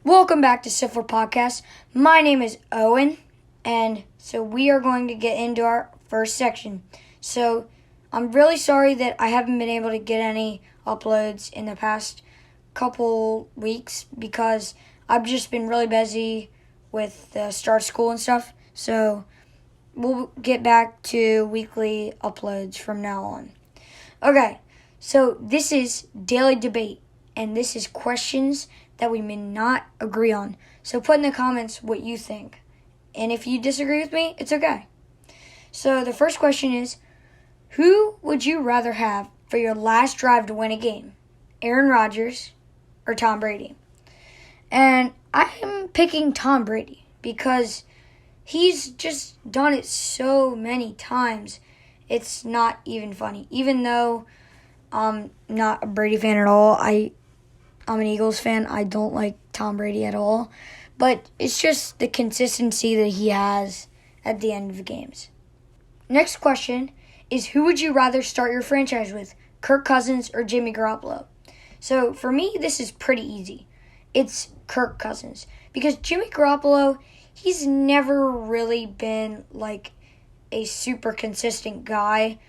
Welcome back to Stiffler Podcasts. My name is Owen, and so we are going to get into our first section. So I'm really sorry that I haven't been able to get any uploads in the past couple weeks because I've just been really busy with the start of school and stuff. So we'll get back to weekly uploads from now on. Okay, so this is Daily Debate, and this is questions that we may not agree on. So put in the comments what you think. And if you disagree with me, it's okay. So the first question is, who would you rather have for your last drive to win a game? Aaron Rodgers or Tom Brady? And I'm picking Tom Brady because he's just done it so many times. It's not even funny. Even though I'm not a Brady fan at all, I'm an Eagles fan. I don't like Tom Brady at all. But it's just the consistency that he has at the end of the games. Next question is, who would you rather start your franchise with, Kirk Cousins or Jimmy Garoppolo? So for me, this is pretty easy. It's Kirk Cousins. Because Jimmy Garoppolo, he's never really been like a super consistent guy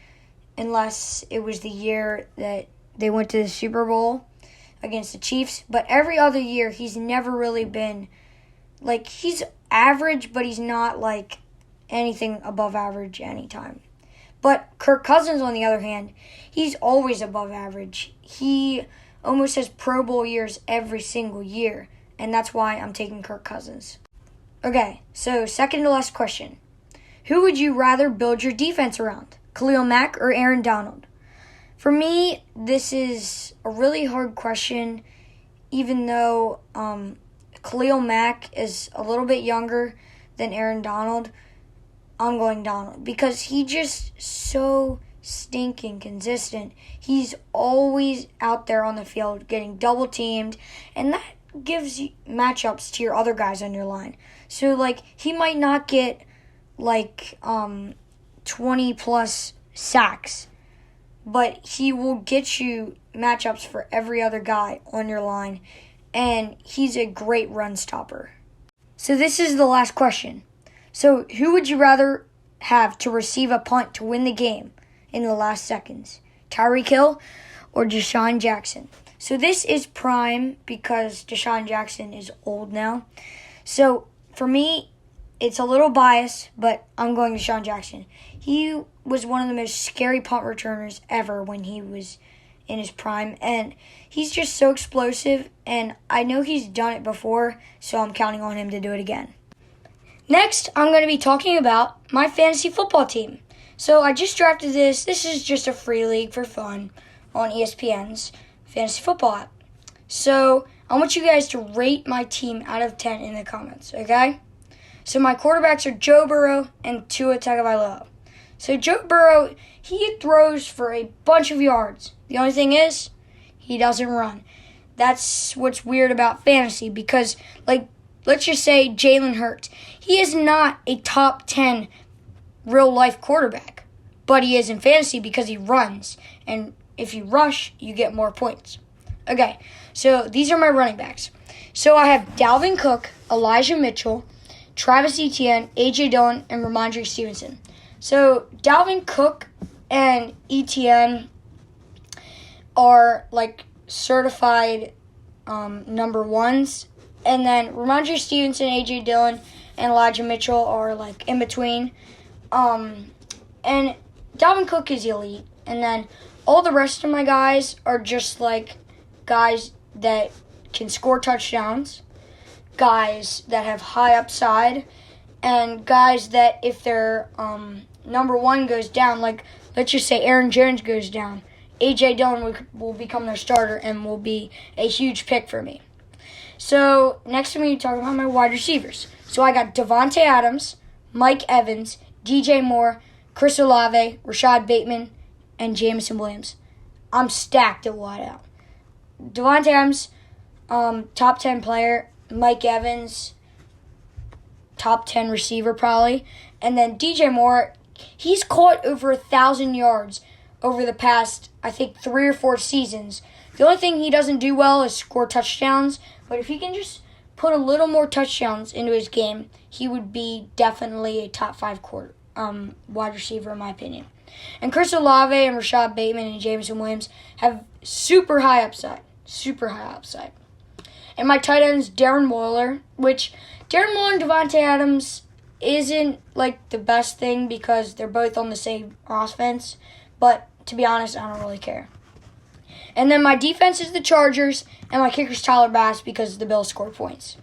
unless it was the year that they went to the Super Bowl against the Chiefs. But every other year, he's never really been, like, he's average, but he's not, like, anything above average anytime. But Kirk Cousins, on the other hand, he's always above average. He almost has Pro Bowl years every single year, and that's why I'm taking Kirk Cousins. Okay, so second to last question. Who would you rather build your defense around, Khalil Mack or Aaron Donald? For me, this is a really hard question, even though Khalil Mack is a little bit younger than Aaron Donald. I'm going Donald because he's just so stinking consistent. He's always out there on the field getting double teamed, and that gives you matchups to your other guys on your line. So, like, he might not get, 20-plus sacks, but he will get you matchups for every other guy on your line, and he's a great run stopper. So this is the last question. So who would you rather have to receive a punt to win the game in the last seconds, Tyreek Hill or Deshaun Jackson? So this is prime because Deshaun Jackson is old now. So for me, it's a little biased, but I'm going Deshaun Jackson. He was one of the most scary punt returners ever when he was in his prime, and he's just so explosive, and I know he's done it before, so I'm counting on him to do it again. Next, I'm going to be talking about my fantasy football team. So I just drafted this. This is just a free league for fun on ESPN's fantasy football app. So I want you guys to rate my team out of 10 in the comments, okay? So my quarterbacks are Joe Burrow and Tua Tagovailoa. So Joe Burrow, he throws for a bunch of yards. The only thing is, he doesn't run. That's what's weird about fantasy because, let's just say Jalen Hurts. He is not a top 10 real-life quarterback, but he is in fantasy because he runs. And if you rush, you get more points. Okay, so these are my running backs. So I have Dalvin Cook, Elijah Mitchell, Travis Etienne, A.J. Dillon, and Ramondre Stevenson. So Dalvin Cook and Etienne are certified number ones, and then Ramondre Stevenson, A.J. Dillon, and Elijah Mitchell are in between. And Dalvin Cook is elite, and then all the rest of my guys are just guys that can score touchdowns, guys that have high upside, and guys that if their number one goes down, let's just say Aaron Jones goes down, A.J. Dillon will become their starter and will be a huge pick for me. So next I'm going to talk about my wide receivers. So I got Devontae Adams, Mike Evans, DJ Moore, Chris Olave, Rashad Bateman, and Jameson Williams. I'm stacked at wideout. Devontae Adams, top 10 player. Mike Evans, top 10 receiver probably. And then DJ Moore, he's caught over 1,000 yards over the past, I think, 3 or 4 seasons. The only thing he doesn't do well is score touchdowns. But if he can just put a little more touchdowns into his game, he would be definitely a top 5 wide receiver in my opinion. And Chris Olave and Rashad Bateman and Jameson Williams have super high upside. And my tight ends, Darren Waller, which Darren Waller and Devontae Adams isn't like the best thing because they're both on the same offense. But to be honest, I don't really care. And then my defense is the Chargers, and my kicker is Tyler Bass because the Bills score points.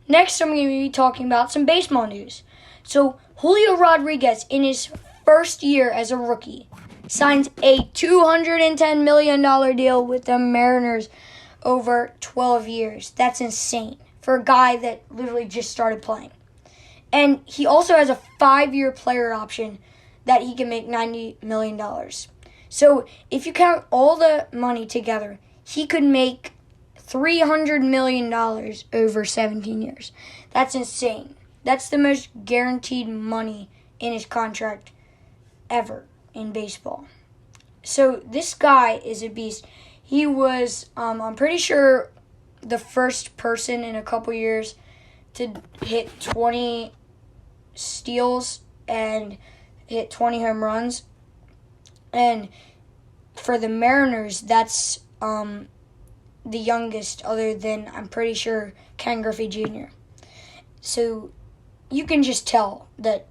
Next, I'm going to be talking about some baseball news. So, Julio Rodriguez, in his first year as a rookie, signs a $210 million deal with the Mariners over 12 years. That's insane for a guy that literally just started playing. And he also has a 5-year player option that he can make $90 million. So if you count all the money together, he could make $300 million over 17 years. That's insane. That's the most guaranteed money in his contract ever in baseball. So this guy is a beast. He was, I'm pretty sure, the first person in a couple years to hit 20 steals and hit 20 home runs. And for the Mariners, that's the youngest other than, I'm pretty sure, Ken Griffey Jr. So you can just tell that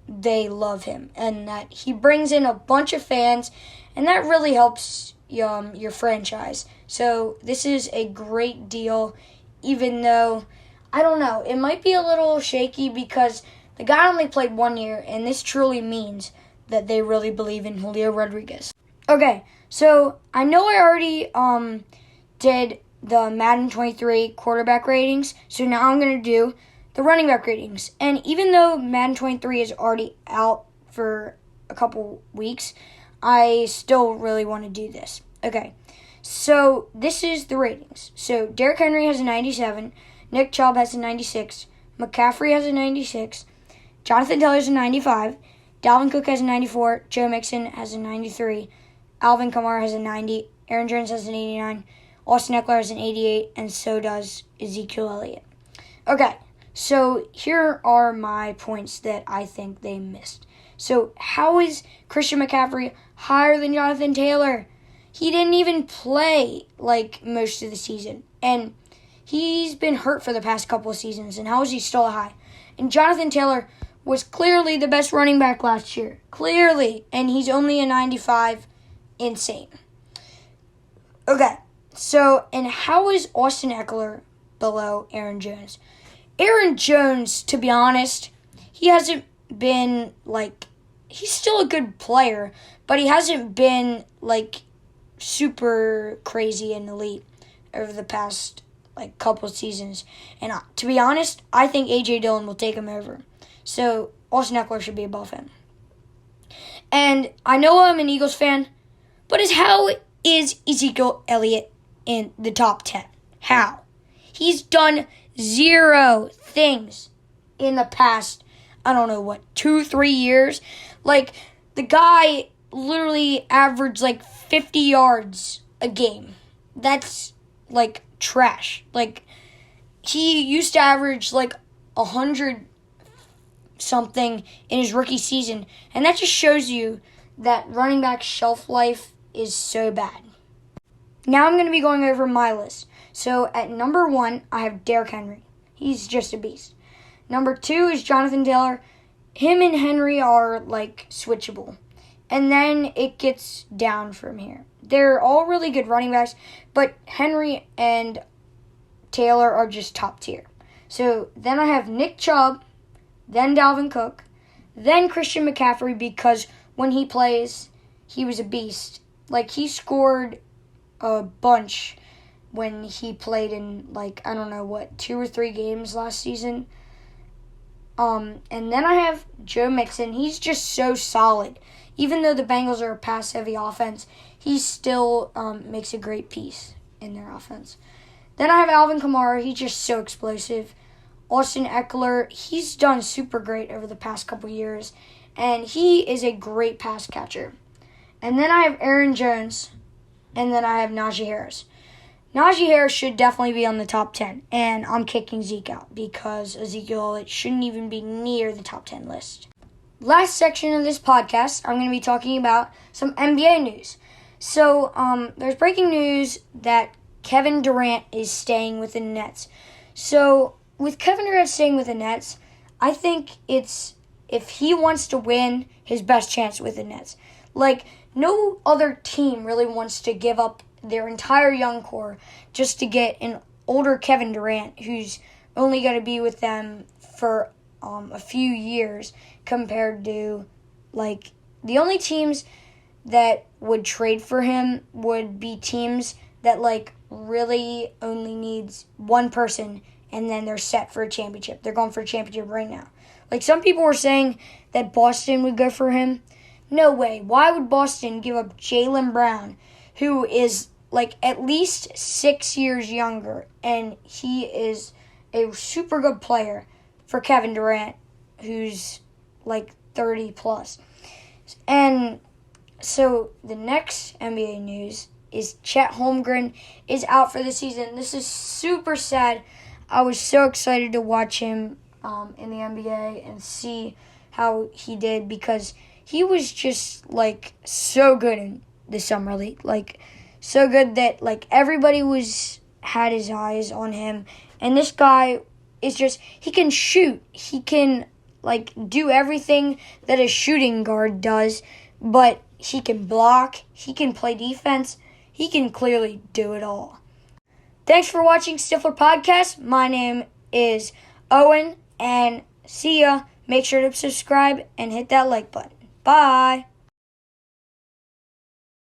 they love him and that he brings in a bunch of fans, and that really helps your franchise. So this is a great deal, even though, I don't know, it might be a little shaky because the guy only played 1 year, and this truly means that they really believe in Julio Rodriguez. Okay, so I know I already did the Madden 23 quarterback ratings, so now I'm going to do the running back ratings. And even though Madden 23 is already out for a couple weeks, I still really want to do this. Okay, so this is the ratings. So Derrick Henry has a 97, Nick Chubb has a 96, McCaffrey has a 96, Jonathan Taylor has a 95, Dalvin Cook has a 94, Joe Mixon has a 93, Alvin Kamara has a 90, Aaron Jones has an 89, Austin Eckler has an 88, and so does Ezekiel Elliott. Okay, so here are my points that I think they missed. So how is Christian McCaffrey higher than Jonathan Taylor? He didn't even play like most of the season, and he's been hurt for the past couple of seasons, and how is he still high? And Jonathan Taylor was clearly the best running back last year. Clearly. And he's only a 95. Insane. Okay. So, and how is Austin Eckler below Aaron Jones? Aaron Jones, to be honest, he hasn't been, he's still a good player, but he hasn't been, super crazy and elite over the past, couple seasons. And to be honest, I think A.J. Dillon will take him over. So, Austin Eckler should be above him. And I know I'm an Eagles fan, but how is Ezekiel Elliott in the top 10? How? He's done 0 things in the past, 2-3 years. The guy literally averaged, 50 yards a game. That's, trash. He used to average, 100 something in his rookie season, and that just shows you that running back shelf life is so bad. Now I'm going to be going over my list. So at number 1, I have Derrick Henry. He's just a beast. Number 2 is Jonathan Taylor. Him and Henry are switchable. And then it gets down from here. They're all really good running backs, but Henry and Taylor are just top tier. So then I have Nick Chubb, then Dalvin Cook, then Christian McCaffrey, because when he plays, he was a beast. He scored a bunch when he played in, 2 or 3 games last season. And then I have Joe Mixon. He's just so solid. Even though the Bengals are a pass-heavy offense, he still makes a great piece in their offense. Then I have Alvin Kamara. He's just so explosive. Austin Eckler, he's done super great over the past couple years, and he is a great pass catcher. And then I have Aaron Jones, and then I have Najee Harris. Najee Harris should definitely be on the top 10, and I'm kicking Zeke out because Ezekiel Elliott shouldn't even be near the top 10 list. Last section of this podcast, I'm going to be talking about some NBA news. So, there's breaking news that Kevin Durant is staying with the Nets. So, with Kevin Durant staying with the Nets, I think it's, if he wants to win, his best chance with the Nets. Like, no other team really wants to give up their entire young core just to get an older Kevin Durant who's only going to be with them for a few years, compared to, like, the only teams that would trade for him would be teams that, like, really only needs one person and then they're set for a championship. They're going for a championship right now. Like, some people were saying that Boston would go for him. No way. Why would Boston give up Jaylen Brown, who is, like, at least 6 years younger, and he is a super good player, for Kevin Durant, who's, like, 30 plus? And so the next NBA news is Chet Holmgren is out for the season. This is super sad. I was so excited to watch him in the NBA and see how he did, because he was just, like, so good in the Summer League. Like, so good that, like, everybody had his eyes on him. And this guy is just, he can shoot. He can, like, do everything that a shooting guard does, but he can block. He can play defense. He can clearly do it all. Thanks for watching Stiffler Podcasts. My name is Owen, and see ya. Make sure to subscribe and hit that like button. Bye.